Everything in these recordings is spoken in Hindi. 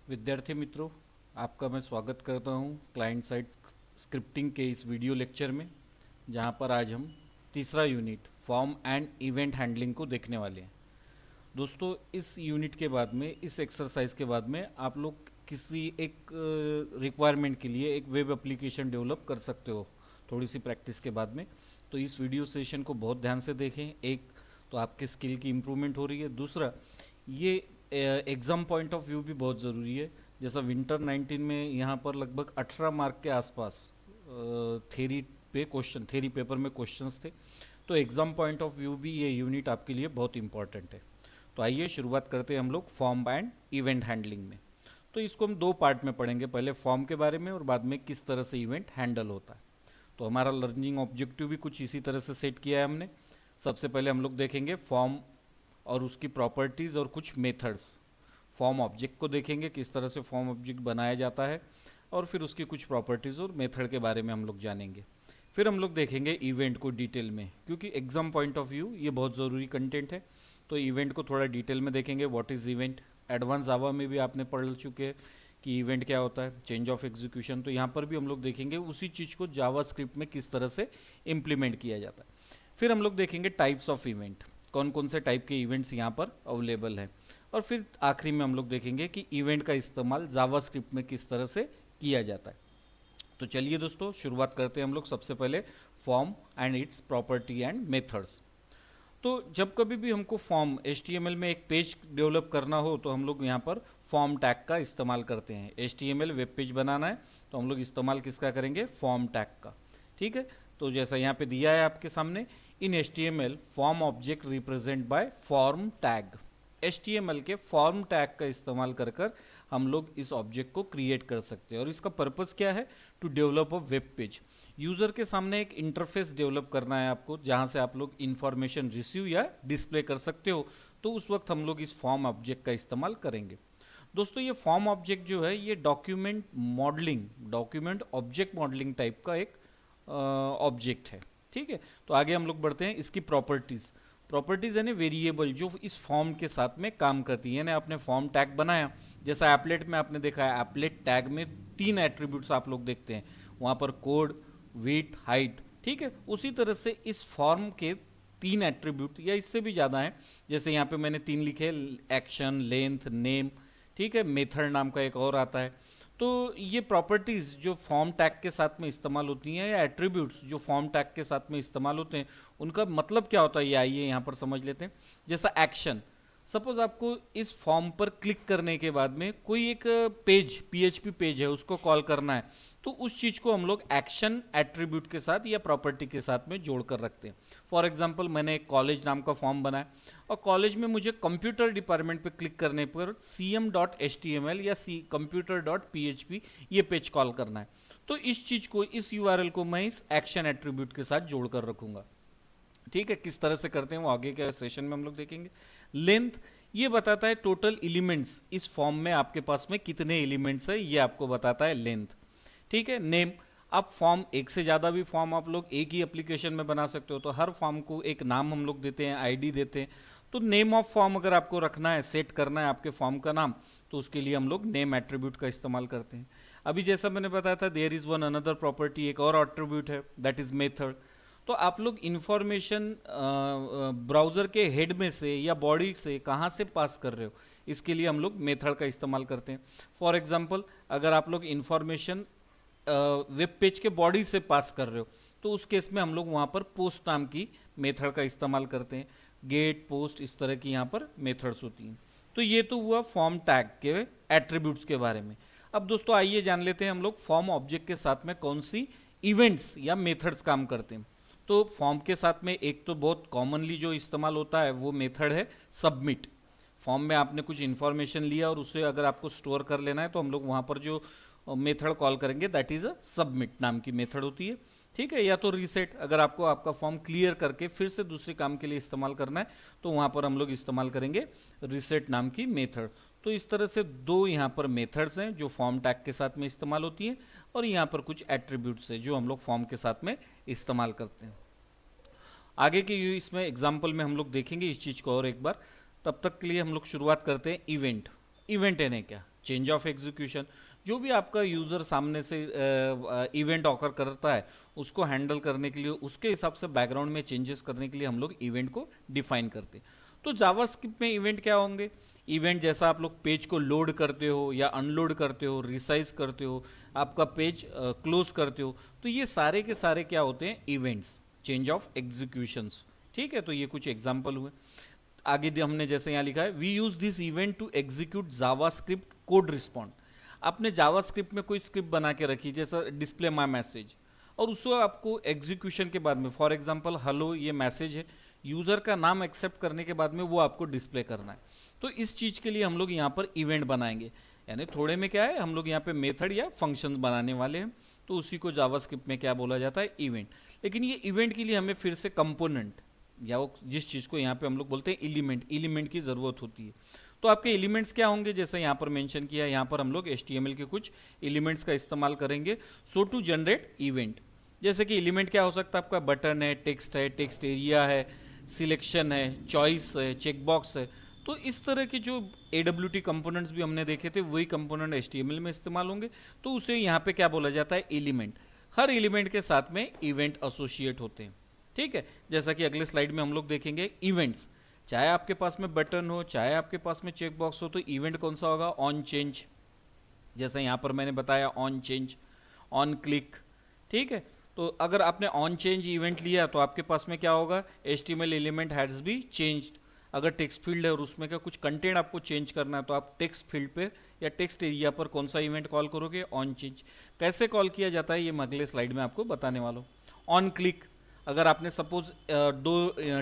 विद्यार्थी मित्रों, आपका मैं स्वागत करता हूं क्लाइंट साइड स्क्रिप्टिंग के इस वीडियो लेक्चर में, जहां पर आज हम तीसरा unit form and event handling को देखने वाले हैं। दोस्तों, इस यूनिट के बाद में, इस एक्सरसाइज के बाद में आप लोग किसी एक रिक्वायरमेंट के लिए एक वेब एप्लीकेशन डेवलप कर सकते हो थोड़ी सी प्रैक्टिस के बाद में। तो इस वीडियो सेशन को बहुत ध्यान से देखें। एक तो आपके स्किल की इम्प्रूवमेंट हो रही है, दूसरा ये एग्ज़ाम पॉइंट ऑफ व्यू भी बहुत ज़रूरी है। जैसा विंटर 19 में यहाँ पर लगभग 18 मार्क के आसपास थेरी पे क्वेश्चन, थेरी पेपर में क्वेश्चंस थे। तो एग्ज़ाम पॉइंट ऑफ व्यू भी ये यूनिट आपके लिए बहुत इंपॉर्टेंट है। तो आइए शुरुआत करते हैं हम लोग फॉर्म एंड इवेंट हैंडलिंग में। तो इसको हम दो पार्ट में पढ़ेंगे, पहले फॉर्म के बारे में और बाद में किस तरह से इवेंट हैंडल होता है। तो हमारा लर्निंग ऑब्जेक्टिव भी कुछ इसी तरह से सेट किया है हमने। सबसे पहले हम लोग देखेंगे फॉर्म और उसकी प्रॉपर्टीज़ और कुछ मेथड्स। फॉर्म ऑब्जेक्ट को देखेंगे, किस तरह से फॉर्म ऑब्जेक्ट बनाया जाता है, और फिर उसकी कुछ प्रॉपर्टीज़ और मेथड के बारे में हम लोग जानेंगे। फिर हम लोग देखेंगे इवेंट को डिटेल में, क्योंकि एग्जाम पॉइंट ऑफ व्यू ये बहुत ज़रूरी कंटेंट है। तो इवेंट को थोड़ा डिटेल में देखेंगे, व्हाट इज़ इवेंट। एडवांस जावा में भी आपने पढ़ चुके हैं कि इवेंट क्या होता है, चेंज ऑफ एग्जीक्यूशन। तो यहाँ पर भी हम लोग देखेंगे उसी चीज़ को जावा स्क्रिप्ट में किस तरह से इम्प्लीमेंट किया जाता है। फिर हम लोग देखेंगे टाइप्स ऑफ इवेंट, कौन कौन से टाइप के इवेंट्स यहाँ पर अवेलेबल है। और फिर आखिरी में हम लोग देखेंगे कि इवेंट का इस्तेमाल जावा स्क्रिप्ट में किस तरह से किया जाता है। तो चलिए दोस्तों, शुरुआत करते हैं हम लोग सबसे पहले form and it's property and methods. तो जब कभी भी हमको फॉर्म HTML में एक पेज डेवलप करना हो तो हम लोग यहाँ पर फॉर्म टैग का इस्तेमाल करते हैं। HTML वेब पेज बनाना है तो हम लोग इस्तेमाल किसका करेंगे, फॉर्म टैग का। ठीक है, तो जैसा यहाँ पे दिया है आपके सामने, इन HTML form object represent by form tag. HTML के फॉर्म टैग का इस्तेमाल कर कर हम लोग इस ऑब्जेक्ट को क्रिएट कर सकते हैं। और इसका पर्पस क्या है, to develop a web page. User के सामने एक इंटरफेस डेवलप करना है आपको, जहाँ से आप लोग इंफॉर्मेशन रिसीव या डिस्प्ले कर सकते हो। तो उस वक्त हम लोग इस फॉर्म ऑब्जेक्ट का इस्तेमाल करेंगे। दोस्तों, ये फॉर्म ऑब्जेक्ट जो है ये document modelling, document object modelling type का एक ऑब्जेक्ट है। ठीक है, तो आगे हम लोग बढ़ते हैं। इसकी प्रॉपर्टीज़, प्रॉपर्टीज़ यानी वेरिएबल जो इस फॉर्म के साथ में काम करती है। यानी आपने फॉर्म टैग बनाया, जैसा एप्लेट में आपने देखा है, एप्लेट टैग में 3 एट्रीब्यूट्स आप लोग देखते हैं, वहाँ पर कोड, विड्थ, हाइट। ठीक है, उसी तरह से इस फॉर्म के 3 एट्रीब्यूट या इससे भी ज़्यादा हैं। जैसे यहाँ पे मैंने 3 लिखे, एक्शन, लेंथ, नेम। ठीक है, मेथड नाम का एक और आता है। तो ये प्रॉपर्टीज़ जो फॉर्म टैग के साथ में इस्तेमाल होती हैं, या एट्रीब्यूट्स जो फॉर्म टैग के साथ में इस्तेमाल होते हैं, उनका मतलब क्या होता है ये आइए यहाँ पर समझ लेते हैं। जैसा एक्शन, सपोज आपको इस फॉर्म पर क्लिक करने के बाद में कोई एक पेज, PHP पेज है, उसको कॉल करना है, तो उस चीज़ को हम लोग एक्शन एट्रीब्यूट के साथ या प्रॉपर्टी के साथ में जोड़ कर रखते हैं। फॉर एग्जांपल, मैंने एक कॉलेज नाम का फॉर्म बनाया और कॉलेज में मुझे कंप्यूटर डिपार्टमेंट पे क्लिक करने पर cm.html या computer.php ये पेज कॉल करना है। तो इस चीज़ को, इस URL को मैं इस एक्शन एट्रीब्यूट के साथ जोड़ कर रखूंगा। ठीक है, किस तरह से करते हैं वो आगे के सेशन में हम लोग देखेंगे। लेंथ, ये बताता है टोटल एलिमेंट्स, इस फॉर्म में आपके पास में कितने एलिमेंट्स है, ये आपको बताता है लेंथ। ठीक है, नेम, आप फॉर्म, एक से ज़्यादा भी फॉर्म आप लोग एक ही एप्लीकेशन में बना सकते हो, तो हर फॉर्म को एक नाम हम लोग देते हैं, ID देते हैं। तो नेम ऑफ फॉर्म अगर आपको रखना है, सेट करना है आपके फॉर्म का नाम, तो उसके लिए हम लोग नेम एट्रीब्यूट का इस्तेमाल करते हैं। अभी जैसा मैंने बताया था, there is one another property, एक और एट्रीब्यूट है, दैट इज़ मेथड। तो आप लोग इंफॉर्मेशन ब्राउज़र के हेड में से या बॉडी से कहाँ से पास कर रहे हो, इसके लिए हम लोग मेथड का इस्तेमाल करते हैं। फॉर एग्जांपल, अगर आप लोग इंफॉर्मेशन वेब पेज के बॉडी से पास कर रहे हो, तो उस केस में हम लोग वहाँ पर पोस्ट नाम की मेथड का इस्तेमाल करते हैं। गेट, पोस्ट, इस तरह की यहाँ पर मेथड्स होती हैं। तो ये तो हुआ फॉर्म टैग के एट्रीब्यूट्स के बारे में। अब दोस्तों आइए जान लेते हैं हम लोग फॉर्म ऑब्जेक्ट के साथ में कौन सी इवेंट्स या मेथड्स काम करते हैं। तो फॉर्म के साथ में एक तो बहुत कॉमनली जो इस्तेमाल होता है वो मेथड है सबमिट। फॉर्म में आपने कुछ इन्फॉर्मेशन लिया और उसे अगर आपको स्टोर कर लेना है, तो हम लोग वहाँ पर जो मेथड कॉल करेंगे दैट इज़ अ सबमिट नाम की मेथड होती है। ठीक है, या तो रीसेट, अगर आपको आपका फॉर्म क्लियर करके फिर से दूसरे काम के लिए इस्तेमाल करना है, तो वहाँ पर हम लोग इस्तेमाल करेंगे रीसेट नाम की मेथड। तो इस तरह से दो यहाँ पर मेथड्स हैं जो फॉर्म टैग के साथ में इस्तेमाल होती हैं, और यहाँ पर कुछ एट्रीब्यूट्स हैं जो हम लोग फॉर्म के साथ में इस्तेमाल करते हैं। आगे के इसमें एग्जाम्पल में हम लोग देखेंगे इस चीज़ को और एक बार। तब तक के लिए हम लोग शुरुआत करते हैं इवेंट। इवेंट यानी क्या, चेंज ऑफ एग्जीक्यूशन, जो भी आपका यूज़र सामने से इवेंट ऑकर करता है उसको हैंडल करने के लिए, उसके हिसाब से बैकग्राउंड में चेंजेस करने के लिए हम लोग इवेंट को डिफाइन करते हैं। तो जावास्क्रिप्ट में इवेंट क्या होंगे? इवेंट जैसा आप लोग पेज को लोड करते हो या अनलोड करते हो, रिसाइज करते हो, आपका पेज क्लोज करते हो, तो ये सारे के सारे क्या होते हैं? Events, change of executions. ठीक है, तो ये कुछ एग्जाम्पल हुए। आगे हमने जैसे यहाँ लिखा है, we use this event to execute JavaScript code respond. आपने जावास्क्रिप्ट में कोई स्क्रिप्ट बना के रखी, जैसा डिस्प्ले माई मैसेज, और उसको आपको एग्जीक्यूशन के बाद में, फॉर एग्जांपल हेलो ये मैसेज है, यूजर का नाम एक्सेप्ट करने के बाद में वो आपको डिस्प्ले करना है। तो इस चीज के लिए हम लोग यहाँ पर इवेंट बनाएंगे, यानी थोड़े में क्या है, हम लोग यहाँ पे मेथड या फंक्शन बनाने वाले हैं, तो उसी को जावास्क्रिप्ट में क्या बोला जाता है? इवेंट। लेकिन ये इवेंट के लिए हमें फिर से कंपोनेंट, या वो जिस चीज को यहाँ पे हम लोग बोलते हैं एलिमेंट की जरूरत होती है। तो आपके एलिमेंट्स क्या होंगे? जैसे यहाँ पर मेंशन किया, यहाँ पर हम लोग HTML के कुछ एलिमेंट्स का इस्तेमाल करेंगे सो टू जनरेट इवेंट। जैसे कि एलिमेंट क्या हो सकता है आपका? बटन है, टेक्स्ट एरिया है, सिलेक्शन है, चॉइस है, चेकबॉक्स है। तो इस तरह के जो AWT कंपोनेंट्स भी हमने देखे थे, वही कंपोनेंट HTML में इस्तेमाल होंगे, तो उसे यहाँ पे क्या बोला जाता है? एलिमेंट। हर एलिमेंट के साथ में इवेंट एसोसिएट होते हैं। ठीक है, जैसा कि अगले स्लाइड में हम लोग देखेंगे इवेंट्स। चाहे आपके पास में बटन हो, चाहे आपके पास में चेक बॉक्स हो, तो इवेंट कौन सा होगा? ऑन चेंज, जैसा यहाँ पर मैंने बताया, ऑन चेंज, ऑन क्लिक। ठीक है, तो अगर आपने ऑन चेंज इवेंट लिया तो आपके पास में क्या होगा? HTML element has be changed. अगर टेक्स्ट फील्ड है और उसमें का कुछ कंटेंट आपको चेंज करना है, तो आप टेक्स्ट फील्ड पे या टेक्स्ट एरिया पर कौन सा इवेंट कॉल करोगे? On change. कैसे कॉल किया जाता है ये मैं अगले स्लाइड में आपको बताने वाला हूँ। ऑन क्लिक, अगर आपने सपोज दो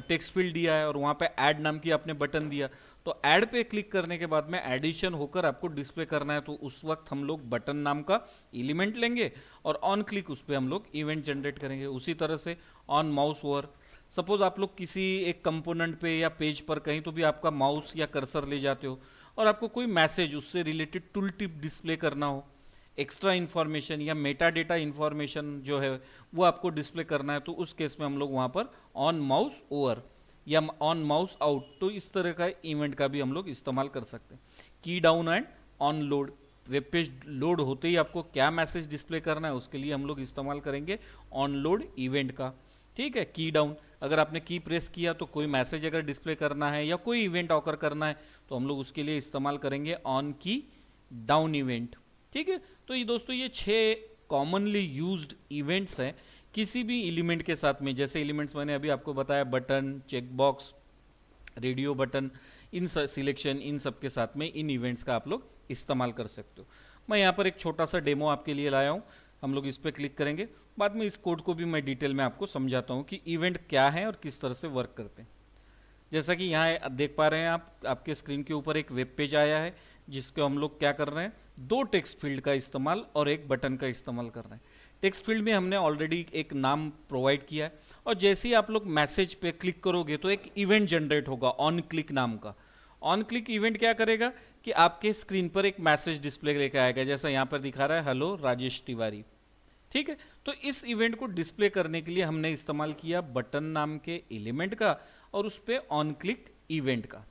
टेक्स्ट फील्ड दिया है और वहाँ पे ऐड नाम की आपने बटन दिया, तो ऐड पे क्लिक करने के बाद में एडिशन होकर आपको डिस्प्ले करना है, तो उस वक्त हम लोग बटन नाम का एलिमेंट लेंगे और ऑन क्लिक उस पर हम लोग इवेंट जनरेट करेंगे। उसी तरह से ऑन माउस ओवर, सपोज आप लोग किसी एक कंपोनेंट पे या पेज पर कहीं तो भी आपका माउस या कर्सर ले जाते हो और आपको कोई मैसेज उससे रिलेटेड टूल टिप डिस्प्ले करना हो, एक्स्ट्रा इन्फॉर्मेशन या मेटा डेटा इन्फॉर्मेशन जो है वो आपको डिस्प्ले करना है, तो उस केस में हम लोग वहाँ पर ऑन माउस ओवर या ऑन माउस आउट, तो इस तरह का इवेंट का भी हम लोग इस्तेमाल कर सकते हैं। की down and on load, web page load होते ही आपको क्या मैसेज डिस्प्ले करना है उसके लिए हम लोग इस्तेमाल करेंगे ऑन लोड इवेंट का। ठीक है, की डाउन, अगर आपने की प्रेस किया तो कोई मैसेज अगर डिस्प्ले करना है या कोई इवेंट ऑकर करना है तो हम लोग उसके लिए इस्तेमाल करेंगे ऑन की डाउन इवेंट। ठीक है, तो ये दोस्तों ये 6 कॉमनली यूज्ड इवेंट्स हैं किसी भी एलिमेंट के साथ में। जैसे एलिमेंट्स मैंने अभी आपको बताया, बटन, चेकबॉक्स, रेडियो बटन, इन सिलेक्शन, इन सब के साथ में इन इवेंट्स का आप लोग इस्तेमाल कर सकते हो। मैं यहाँ पर एक छोटा सा डेमो आपके लिए लाया हूँ, हम लोग इस पर क्लिक करेंगे, बाद में इस कोड को भी मैं डिटेल में आपको समझाता हूँ कि इवेंट क्या है और किस तरह से वर्क करते हैं। जैसा कि यहाँ देख पा रहे हैं आप, आपके स्क्रीन के ऊपर एक वेब पेज आया है जिसको हम लोग क्या कर रहे हैं? 2 टेक्स्ट फील्ड का इस्तेमाल और एक बटन का इस्तेमाल कर रहे हैं। टेक्स्ट फील्ड में हमने ऑलरेडी एक नाम प्रोवाइड किया है और जैसे ही आप लोग मैसेज पे क्लिक करोगे तो एक इवेंट जनरेट होगा ऑन क्लिक नाम का। ऑन क्लिक इवेंट क्या करेगा कि आपके स्क्रीन पर एक मैसेज डिस्प्ले लेकर आएगा, जैसा यहाँ पर दिखा रहा है, हेलो राजेश तिवारी। ठीक है, तो इस इवेंट को डिस्प्ले करने के लिए हमने इस्तेमाल किया बटन नाम के एलिमेंट का और उस पर ऑन क्लिक इवेंट का।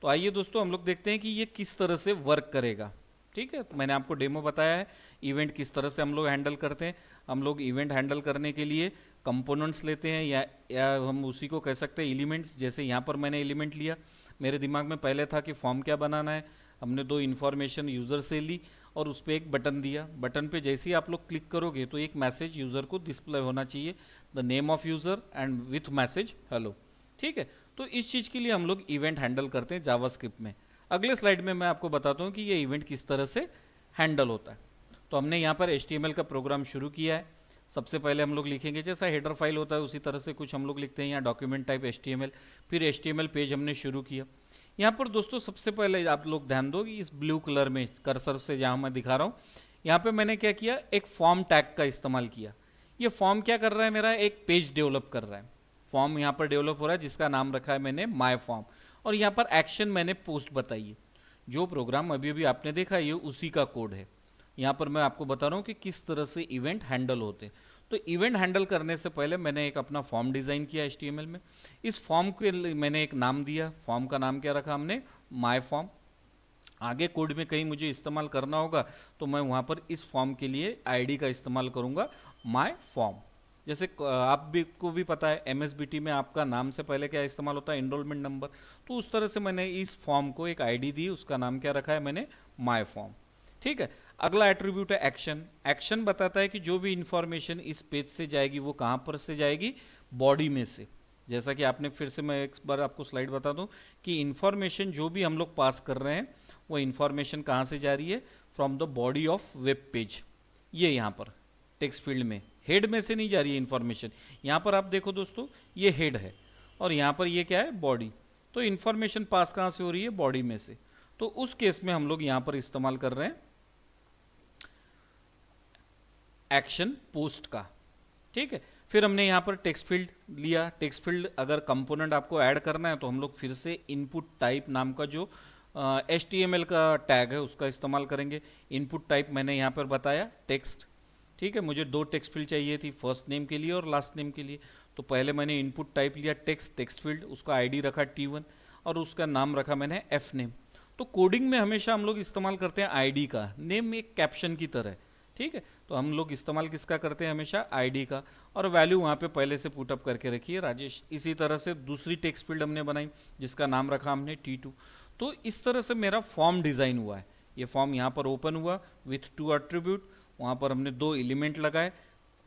तो आइए दोस्तों हम लोग देखते हैं कि ये किस तरह से वर्क करेगा। ठीक है, तो मैंने आपको डेमो बताया है इवेंट किस तरह से हम लोग हैंडल करते हैं। हम लोग इवेंट हैंडल करने के लिए कंपोनेंट्स लेते हैं या हम उसी को कह सकते हैं एलिमेंट्स। जैसे यहाँ पर मैंने एलिमेंट लिया, मेरे दिमाग में पहले था कि फॉर्म क्या बनाना है, हमने 2 इन्फॉर्मेशन यूज़र से ली और उस पर एक बटन दिया। बटन पे जैसे ही आप लोग क्लिक करोगे तो एक मैसेज यूज़र को डिस्प्ले होना चाहिए, the name of user and with message hello. ठीक है, तो इस चीज़ के लिए हम लोग इवेंट हैंडल करते हैं जावास्क्रिप्ट में। अगले स्लाइड में मैं आपको बताता हूँ कि ये इवेंट किस तरह से हैंडल होता है। तो हमने यहाँ पर HTML का प्रोग्राम शुरू किया है। सबसे पहले हम लोग लिखेंगे, जैसा हेडर फाइल होता है उसी तरह से कुछ हम लोग लिखते हैं, यहाँ डॉक्यूमेंट टाइप HTML, फिर HTML पेज हमने शुरू किया। यहाँ पर दोस्तों सबसे पहले आप लोग ध्यान दो कि इस ब्लू कलर में कर्सर से जहाँ मैं दिखा रहा हूँ, यहाँ पे मैंने क्या किया, एक फॉर्म टैग का इस्तेमाल किया। ये फॉर्म क्या कर रहा है, मेरा एक पेज डेवलप कर रहा है। फॉर्म यहाँ पर डेवलप हो रहा है जिसका नाम रखा है मैंने माय फॉर्म, और यहाँ पर एक्शन मैंने पोस्ट बताई है। जो प्रोग्राम अभी अभी आपने देखा ये उसी का कोड है। यहाँ पर मैं आपको बता रहा हूँ कि किस तरह से इवेंट हैंडल होते हैं। तो इवेंट हैंडल करने से पहले मैंने एक अपना फॉर्म डिज़ाइन किया HTML में। इस फॉर्म के लिए मैंने एक नाम दिया, फॉर्म का नाम क्या रखा हमने, माय फॉर्म। आगे कोड में कहीं मुझे इस्तेमाल करना होगा तो मैं वहाँ पर इस फॉर्म के लिए आईडी का इस्तेमाल करूँगा, माय फॉर्म। जैसे आप भी को भी पता है एमएसबीटी में आपका नाम से पहले क्या इस्तेमाल होता है, एनरोलमेंट नंबर। तो उस तरह से मैंने इस फॉर्म को एक आईडी दी, उसका नाम क्या रखा है मैंने, माय फॉर्म। ठीक है। अगला एट्रीब्यूट है एक्शन। एक्शन बताता है कि जो भी इंफॉर्मेशन इस पेज से जाएगी वो कहाँ पर से जाएगी, बॉडी में से। जैसा कि आपने फिर से मैं एक बार आपको स्लाइड बता दूं कि इंफॉर्मेशन जो भी हम लोग पास कर रहे हैं वो इंफॉर्मेशन कहाँ से जा रही है, from the body of web page. ये यहाँ पर टेक्स्ट फील्ड में हेड में से नहीं जा रही है इंफॉर्मेशन। यहाँ पर आप देखो दोस्तों, ये हेड है और यहाँ पर ये क्या है, बॉडी। तो इंफॉर्मेशन पास कहाँ से हो रही है, बॉडी में से। तो उस केस में हम लोग यहाँ पर इस्तेमाल कर रहे हैं एक्शन पोस्ट का। ठीक है। फिर हमने यहाँ पर टेक्स्ट फील्ड लिया। टेक्स्ट फील्ड अगर कंपोनेंट आपको ऐड करना है तो हम लोग फिर से इनपुट टाइप नाम का जो HTML का टैग है उसका इस्तेमाल करेंगे। इनपुट टाइप मैंने यहाँ पर बताया टेक्स्ट। ठीक है। मुझे दो टेक्स्ट फील्ड चाहिए थी, फर्स्ट नेम के लिए और लास्ट नेम के लिए। तो पहले मैंने इनपुट टाइप लिया टेक्स्ट, टेक्स्ट फील्ड, उसका आईडी रखा T1 और उसका नाम रखा मैंने एफ नेम। तो कोडिंग में हमेशा हम लोग इस्तेमाल करते हैं आईडी का, नेम एक कैप्शन की तरह। ठीक है। तो हम लोग इस्तेमाल किसका करते हैं, हमेशा आईडी का। और वैल्यू वहाँ पे पहले से पुटअप करके रखिए राजेश। इसी तरह से दूसरी टेक्स्ट फील्ड हमने बनाई जिसका नाम रखा हमने T2। तो इस तरह से मेरा फॉर्म डिज़ाइन हुआ है। ये फॉर्म यहाँ पर ओपन हुआ विथ 2 एट्रीब्यूट। वहाँ पर हमने 2 एलिमेंट लगाए।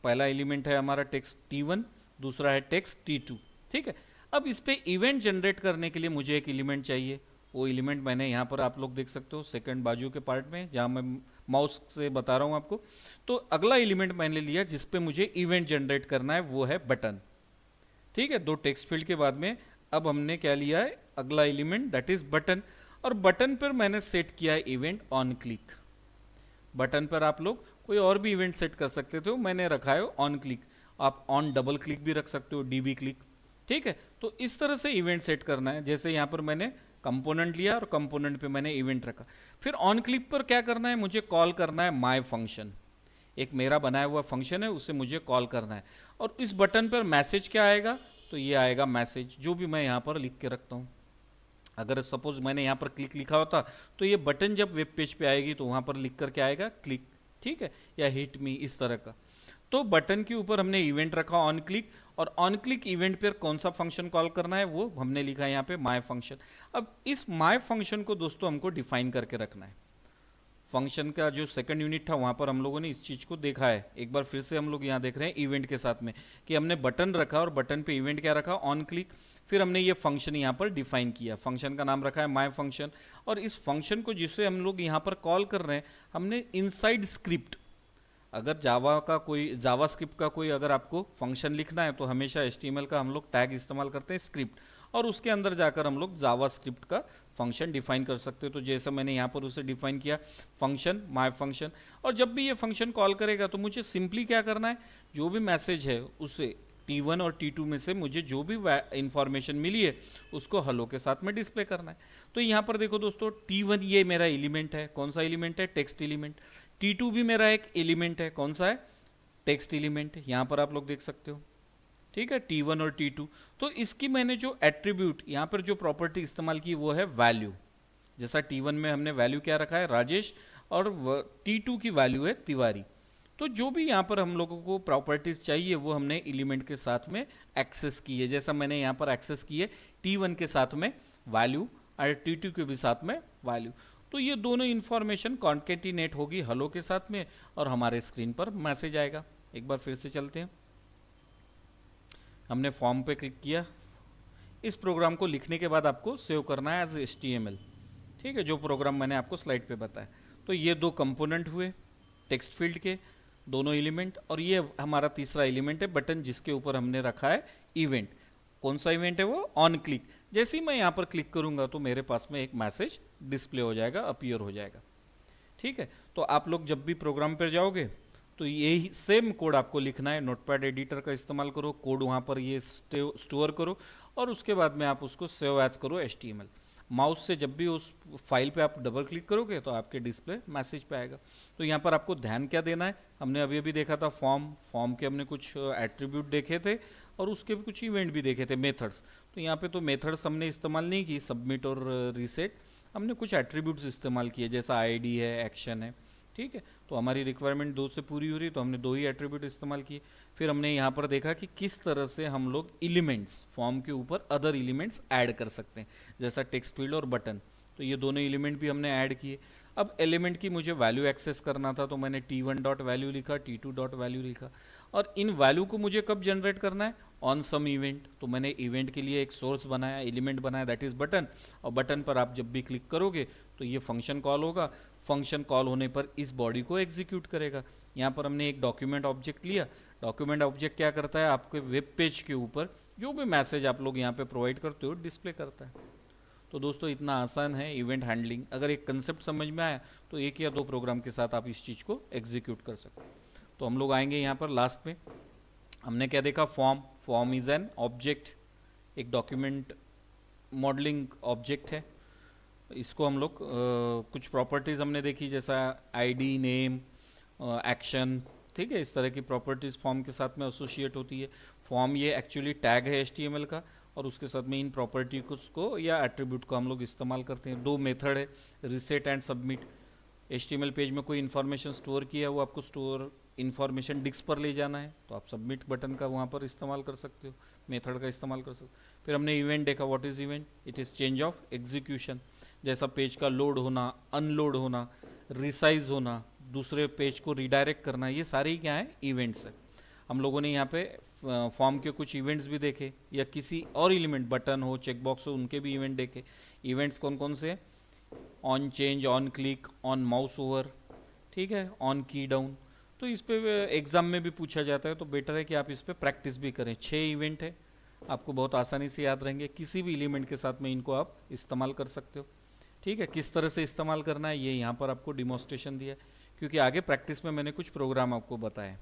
पहला एलिमेंट है हमारा टेक्स्ट T1, दूसरा है टेक्स्ट T2। ठीक है। अब इस पे इवेंट जनरेट करने के लिए मुझे एक एलिमेंट चाहिए। वो एलिमेंट मैंने यहाँ पर आप लोग देख सकते हो सेकंड बाजू के पार्ट में, जहाँ मैं माउस से बता रहा हूँ आपको। तो अगला एलिमेंट मैंने लिया जिस पे मुझे इवेंट जनरेट करना है, वो है बटन। ठीक है। 2 टेक्स्ट फील्ड के बाद में अब हमने क्या लिया है, अगला एलिमेंट दैट इज बटन। और बटन पर मैंने सेट किया है इवेंट ऑन क्लिक। बटन पर आप लोग कोई और भी इवेंट सेट कर सकते थे, मैंने रखा है ऑन क्लिक। आप ऑन डबल क्लिक भी रख सकते हो, DB क्लिक। ठीक है। तो इस तरह से इवेंट सेट करना है। जैसे यहाँ पर मैंने कंपोनेंट लिया और कंपोनेंट पे मैंने इवेंट रखा। फिर ऑन क्लिक पर क्या करना है, मुझे कॉल करना है माय फंक्शन। एक मेरा बनाया हुआ फंक्शन है, उसे मुझे कॉल करना है। और इस बटन पर मैसेज क्या आएगा, तो ये आएगा मैसेज, जो भी मैं यहाँ पर लिख के रखता हूँ। अगर सपोज मैंने यहाँ पर क्लिक लिखा होता तो ये बटन जब वेब पेज पे आएगी तो वहाँ पर लिख कर क्या आएगा, क्लिक। ठीक है। या हिट मी, इस तरह का। तो बटन के ऊपर हमने इवेंट रखा ऑन क्लिक, और ऑन क्लिक इवेंट पर कौन सा फंक्शन कॉल करना है वो हमने लिखा है यहाँ पे माय फंक्शन। अब इस माय फंक्शन को दोस्तों हमको डिफाइन करके रखना है। फंक्शन का जो सेकंड यूनिट था वहाँ पर हम लोगों ने इस चीज़ को देखा है। एक बार फिर से हम लोग यहाँ देख रहे हैं इवेंट के साथ में कि हमने बटन रखा और बटन पे इवेंट क्या रखा, ऑन क्लिक। फिर हमने ये फंक्शन यहाँ पर डिफाइन किया, फंक्शन का नाम रखा है माय फंक्शन। और इस फंक्शन को जिसे हम लोग यहाँ पर कॉल कर रहे हैं, हमने इनसाइड स्क्रिप्ट, अगर जावा स्क्रिप्ट का कोई अगर आपको फंक्शन लिखना है तो हमेशा HTML का हम लोग टैग इस्तेमाल करते हैं स्क्रिप्ट, और उसके अंदर जाकर हम लोग जावा स्क्रिप्ट का फंक्शन डिफाइन कर सकते हो। तो जैसे मैंने यहाँ पर उसे डिफाइन किया, फंक्शन माय फंक्शन। और जब भी ये फंक्शन कॉल करेगा तो मुझे सिंपली क्या करना है, जो भी मैसेज है उसे T1 और T2 में से मुझे जो भी इंफॉर्मेशन मिली है उसको हेलो के साथ में डिस्प्ले करना है। तो यहाँ पर देखो दोस्तों, T1 ये मेरा एलिमेंट है। कौन सा एलिमेंट है, टेक्स्ट एलिमेंट। T2 भी मेरा एक एलिमेंट है। कौन सा है, टेक्स्ट एलिमेंट। यहाँ पर आप लोग देख सकते हो। ठीक है। T1 और T2। तो इसकी मैंने जो एट्रीब्यूट यहाँ पर जो प्रॉपर्टी इस्तेमाल की वो है वैल्यू। जैसा T1 में हमने वैल्यू क्या रखा है, राजेश, और T2 की वैल्यू है तिवारी। तो जो भी यहाँ पर हम लोगों को प्रॉपर्टीज चाहिए वो हमने एलिमेंट के साथ में एक्सेस की है। जैसा मैंने यहाँ पर एक्सेस की है T1 के साथ में वैल्यू और T2 के भी साथ में वैल्यू। तो ये दोनों इन्फॉर्मेशन कॉन्केटिनेट होगी हेलो के साथ में और हमारे स्क्रीन पर मैसेज आएगा। एक बार फिर से चलते हैं। हमने फॉर्म पे क्लिक किया। इस प्रोग्राम को लिखने के बाद आपको सेव करना है एज HTML। ठीक है। जो प्रोग्राम मैंने आपको स्लाइड पे बताया। तो ये 2 कंपोनेंट हुए टेक्स्ट फील्ड के, दोनों एलिमेंट। और ये हमारा तीसरा एलिमेंट है बटन, जिसके ऊपर हमने रखा है इवेंट। कौन सा इवेंट है वो, ऑन क्लिक। जैसे ही मैं यहाँ पर क्लिक करूंगा तो मेरे पास में एक मैसेज डिस्प्ले हो जाएगा, अपीयर हो जाएगा। ठीक है। तो आप लोग जब भी प्रोग्राम पर जाओगे तो यही सेम कोड आपको लिखना है। नोटपैड एडिटर का इस्तेमाल करो, कोड वहाँ पर ये स्टोर करो और उसके बाद में आप उसको सेव एज करो HTML। माउस से जब भी उस फाइल पे आप डबल क्लिक करोगे तो आपके डिस्प्ले मैसेज पे आएगा। तो यहाँ पर आपको ध्यान क्या देना है, हमने अभी अभी देखा था फॉर्म के हमने कुछ एट्रीब्यूट देखे थे और उसके भी कुछ इवेंट भी देखे थे, मेथड्स। तो यहाँ पे तो मेथड्स हमने इस्तेमाल नहीं की, सबमिट और रीसेट। हमने कुछ एट्रीब्यूट्स इस्तेमाल किए, जैसा आईडी है, एक्शन है, ठीक है। तो हमारी रिक्वायरमेंट 2 से पूरी हो रही, तो हमने 2 ही एट्रीब्यूट इस्तेमाल किए। फिर हमने यहाँ पर देखा कि किस तरह से हम लोग एलिमेंट्स फॉर्म के ऊपर अदर एलिमेंट्स ऐड कर सकते हैं, जैसा टेक्स्ट फील्ड और बटन। तो ये दोनों एलिमेंट भी हमने ऐड किए। अब एलिमेंट की मुझे वैल्यू एक्सेस करना था, तो मैंने t1 डॉट वैल्यू लिखा, t2 डॉट वैल्यू लिखा। और इन वैल्यू को मुझे कब जनरेट करना है, ऑन सम इवेंट। तो मैंने इवेंट के लिए एक सोर्स बनाया, एलिमेंट बनाया, दैट इज बटन। और बटन पर आप जब भी क्लिक करोगे तो ये फंक्शन कॉल होगा। फंक्शन कॉल होने पर इस बॉडी को एग्जीक्यूट करेगा। यहाँ पर हमने एक डॉक्यूमेंट ऑब्जेक्ट लिया। डॉक्यूमेंट ऑब्जेक्ट क्या करता है, आपके वेब पेज के ऊपर जो भी मैसेज आप लोग यहाँ पे प्रोवाइड करते हो डिस्प्ले करता है। तो दोस्तों इतना आसान है इवेंट हैंडलिंग। अगर एक कंसेप्ट समझ में आया तो 1 या 2 प्रोग्राम के साथ आप इस चीज़ को एग्जीक्यूट कर सकते हो। तो हम लोग आएंगे यहाँ पर लास्ट में। हमने क्या देखा, फॉर्म इज एन ऑब्जेक्ट, एक डॉक्यूमेंट मॉडलिंग ऑब्जेक्ट है। इसको हम लोग कुछ प्रॉपर्टीज़ हमने देखी, जैसा आईडी, नेम, एक्शन, ठीक है। इस तरह की प्रॉपर्टीज़ फॉर्म के साथ में एसोसिएट होती है। फॉर्म ये एक्चुअली टैग है HTML का, और उसके साथ में इन प्रॉपर्टी को या एट्रीब्यूट को हम लोग इस्तेमाल करते हैं। 2 मेथड है, RISAT and submit. HTML page में कोई इन्फॉर्मेशन स्टोर किया, वो आपको स्टोर इन्फॉर्मेशन डिस्क पर ले जाना है, तो आप सबमिट बटन का वहाँ पर इस्तेमाल कर सकते हो, मेथड का इस्तेमाल कर सकते हो। फिर हमने इवेंट देखा, what is event, it is change of execution, जैसा पेज का लोड होना, अनलोड होना, रिसाइज होना, दूसरे पेज को रिडायरेक्ट करना, ये सारे ही क्या है, इवेंट्स है। हम लोगों ने यहाँ पे फॉर्म के कुछ इवेंट्स भी देखे, या किसी और एलिमेंट, बटन हो, चेकबॉक्स हो, उनके भी इवेंट देखे। इवेंट्स कौन कौन से, on change, on click, on mouse over, ठीक है, ऑन की डाउन। तो इस पे एग्जाम में भी पूछा जाता है, तो बेटर है कि आप इस पे प्रैक्टिस भी करें। 6 इवेंट है, आपको बहुत आसानी से याद रहेंगे। किसी भी एलिमेंट के साथ में इनको आप इस्तेमाल कर सकते हो, ठीक है। किस तरह से इस्तेमाल करना है ये यहाँ पर आपको डिमॉन्स्ट्रेशन दिया है, क्योंकि आगे प्रैक्टिस में मैंने कुछ प्रोग्राम आपको बताए,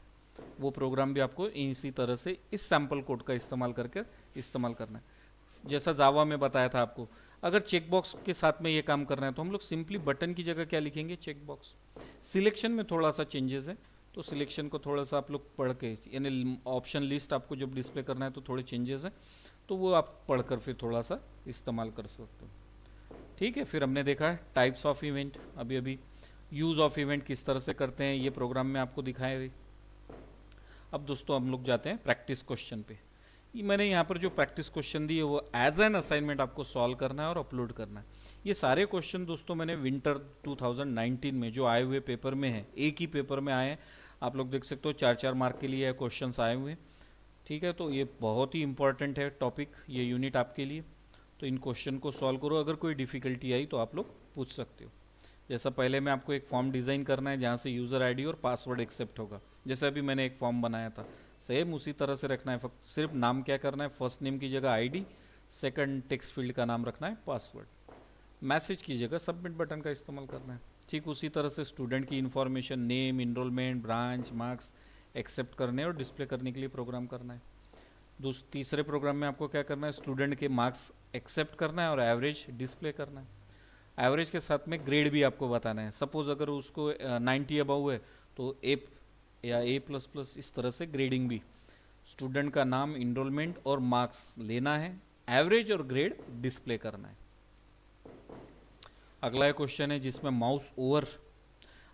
वो प्रोग्राम भी आपको इसी तरह से इस सैम्पल कोड का इस्तेमाल करके इस्तेमाल करना है। जैसा जावा में बताया था आपको, अगर चेकबॉक्स के साथ में ये काम करना है तो हम लोग सिंपली बटन की जगह क्या लिखेंगे, चेकबॉक्स। सिलेक्शन में थोड़ा सा चेंजेस है, तो सिलेक्शन को थोड़ा सा आप लोग पढ़ के, यानी ऑप्शन लिस्ट आपको जब डिस्प्ले करना है तो थोड़े चेंजेस हैं, तो वो आप पढ़कर फिर थोड़ा सा इस्तेमाल कर सकते हो, ठीक है। फिर हमने देखा टाइप्स ऑफ इवेंट, अभी यूज़ ऑफ इवेंट किस तरह से करते हैं, ये प्रोग्राम में आपको दिखाए। अब दोस्तों हम लोग जाते हैं प्रैक्टिस क्वेश्चन पे। ये मैंने यहाँ पर जो प्रैक्टिस क्वेश्चन दिए वो एज एन असाइनमेंट आपको सॉल्व करना है और अपलोड करना है। ये सारे क्वेश्चन दोस्तों मैंने विंटर 2019 में जो आए हुए पेपर में है, एक ही पेपर में आए हैं, आप लोग देख सकते हो 4-4 मार्क के लिए क्वेश्चंस आए हुए हैं, ठीक है। तो ये बहुत ही इंपॉर्टेंट है टॉपिक, ये यूनिट आपके लिए। तो इन क्वेश्चन को सॉल्व करो, अगर कोई डिफिकल्टी आई तो आप लोग पूछ सकते हो। जैसा पहले में आपको एक फॉर्म डिज़ाइन करना है जहाँ से यूज़र आईडी और पासवर्ड एक्सेप्ट होगा, जैसे अभी मैंने एक फॉर्म बनाया था, सेम उसी तरह से रखना है। सिर्फ नाम क्या करना है, फर्स्ट नेम की जगह आईडी, सेकंड टेक्स्ट फील्ड का नाम रखना है पासवर्ड, मैसेज की जगह सबमिट बटन का इस्तेमाल करना है। ठीक उसी तरह से स्टूडेंट की information, name, enrolment, branch, marks accept करने और डिस्प्ले करने के लिए प्रोग्राम करना है। तीसरे प्रोग्राम में आपको क्या करना है, स्टूडेंट के मार्क्स एक्सेप्ट करना है और एवरेज डिस्प्ले करना है। एवरेज के साथ में ग्रेड भी आपको बताना है। सपोज अगर उसको 90 अबव है तो ए या A++ इस तरह से ग्रेडिंग भी। स्टूडेंट का नाम, इनरोलमेंट और मार्क्स लेना है, एवरेज और ग्रेड डिस्प्ले करना है। अगला एक क्वेश्चन है जिसमें माउस ओवर,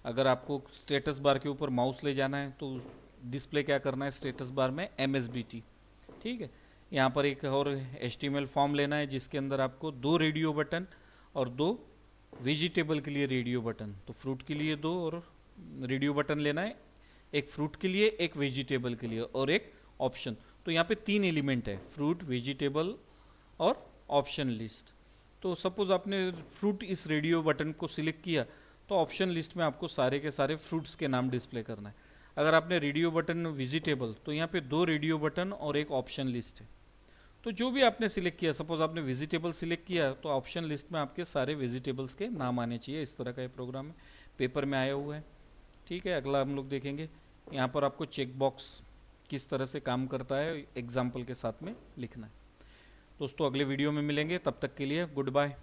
अगर आपको स्टेटस बार के ऊपर माउस ले जाना है तो डिस्प्ले क्या करना है स्टेटस बार में, MSBT, ठीक है। यहाँ पर एक और HTML फॉर्म लेना है जिसके अंदर आपको 2 रेडियो बटन और 2 वेजिटेबल के लिए रेडियो बटन, तो फ्रूट के लिए 2 और रेडियो बटन लेना है, एक फ्रूट के लिए, एक वेजिटेबल के लिए और एक ऑप्शन। तो यहाँ पे 3 एलिमेंट है, फ्रूट, वेजिटेबल और ऑप्शन लिस्ट। तो सपोज आपने फ्रूट इस रेडियो बटन को सिलेक्ट किया तो ऑप्शन लिस्ट में आपको सारे के सारे फ्रूट्स के नाम डिस्प्ले करना है। अगर आपने रेडियो बटन वेजिटेबल, तो यहाँ पे 2 रेडियो बटन और एक ऑप्शन लिस्ट है। तो जो भी आपने सिलेक्ट किया, सपोज आपने वेजिटेबल सिलेक्ट किया तो ऑप्शन लिस्ट में आपके सारे वेजिटेबल्स के नाम आने चाहिए। इस तरह का ये प्रोग्राम है, पेपर में आया हुआ है, ठीक है। अगला हम लोग देखेंगे, यहाँ पर आपको चेक बॉक्स किस तरह से काम करता है एग्जाम्पल के साथ में लिखना है। दोस्तों अगले वीडियो में मिलेंगे, तब तक के लिए गुड बाय।